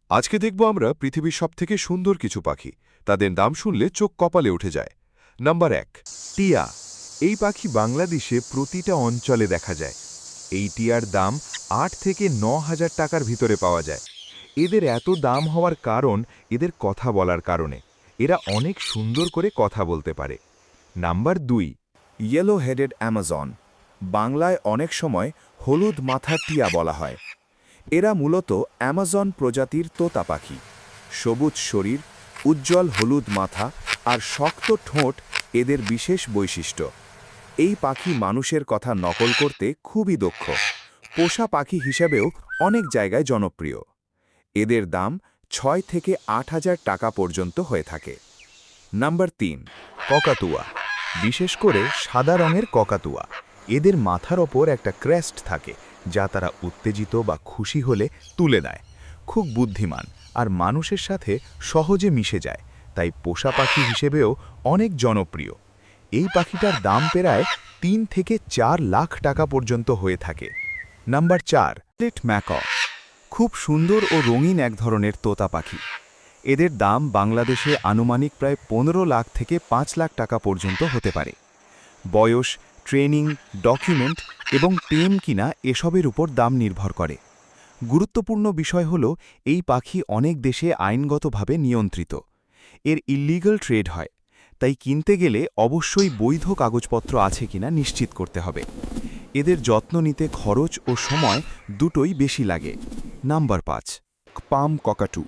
আজকে দেখব আমরা পৃথিবীর সবথেকে সুন্দর কিছু পাখি। তাদের নাম শুনলে চোখ কপালে উঠে যায়। নাম্বার 1, টিয়া। এই পাখি বাংলাদেশে প্রতিটা অঞ্চলে দেখা যায়। এই টিয়ার দাম ৮ থেকে ৯,০০০ টাকার ভিতরে পাওয়া যায়। এদের এত দাম হওয়ার কারণ এদের কথা বলার কারণে। এরা অনেক সুন্দর করে কথা বলতে পারে। Number 2, yellow headed Amazon. বাংলায় অনেক সময় হলুদ মাথা টিয়া বলা হয়। এরা মূলত অ্যামাজন প্রজাতির তোতা পাখি। সবুজ শরীর, উজ্জ্বল হলুদ মাথা আর শক্ত ঠোঁট এদের বিশেষ বৈশিষ্ট্য। এই পাখি মানুষের কথা নকল করতে খুবই দক্ষ। পোষা পাখি হিসেবেও অনেক জায়গায় জনপ্রিয়। এদের দাম ৬ থেকে ৮,০০০ টাকা পর্যন্ত হয়ে থাকে। নাম্বার 3, ককাতুয়া। বিশেষ করে সাদা রঙের ককাতুয়া। এদের মাথার ওপর একটা ক্রেস্ট থাকে, যা তারা উত্তেজিত বা খুশি হলে তুলে দেয়। খুব বুদ্ধিমান আর মানুষের সাথে সহজে মিশে যায়, তাই পোষা পাখি হিসেবেও অনেক জনপ্রিয়। এই পাখিটার দাম প্রায় ৩ থেকে ৪ লাখ টাকা পর্যন্ত হয়ে থাকে। নাম্বার 4, স্প্লিট ম্যাকক। খুব সুন্দর ও রঙিন এক ধরনের তোতা পাখি। এদের দাম বাংলাদেশে আনুমানিক প্রায় ১৫ লাখ থেকে ৫ লাখ টাকা পর্যন্ত হতে পারে। বয়স, ট্রেনিং, ডকুমেন্ট এবং টেম কিনা এসবের উপর দাম নির্ভর করে। গুরুত্বপূর্ণ বিষয় হল এই পাখি অনেক দেশে আইনগতভাবে নিয়ন্ত্রিত। এর ইল্লিগাল ট্রেড হয়, তাই কিনতে গেলে অবশ্যই বৈধ কাগজপত্র আছে কিনা নিশ্চিত করতে হবে। এদের যত্ন নিতে খরচ ও সময় দুটোই বেশি লাগে। নাম্বার 5, পাম ককাটু।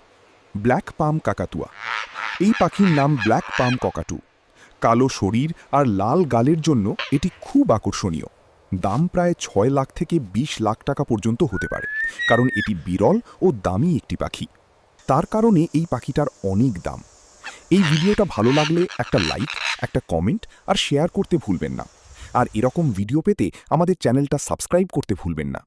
ব্ল্যাক পাম কাকাতুয়া। এই পাখির নাম ব্ল্যাক পাম ককাটু। কালো শরীর আর লাল গালের জন্য এটি খুব আকর্ষণীয়। দাম প্রায় ৬ লাখ থেকে ২০ লাখ টাকা পর্যন্ত হতে পারে, কারণ এটি বিরল ও দামি একটি পাখি। তার কারণে এই পাখিটার অনেক দাম। এই ভিডিওটা ভালো লাগলে একটা লাইক, একটা কমেন্ট আর শেয়ার করতে ভুলবেন না। আর এরকম ভিডিও পেতে আমাদের চ্যানেলটা সাবস্ক্রাইব করতে ভুলবেন না।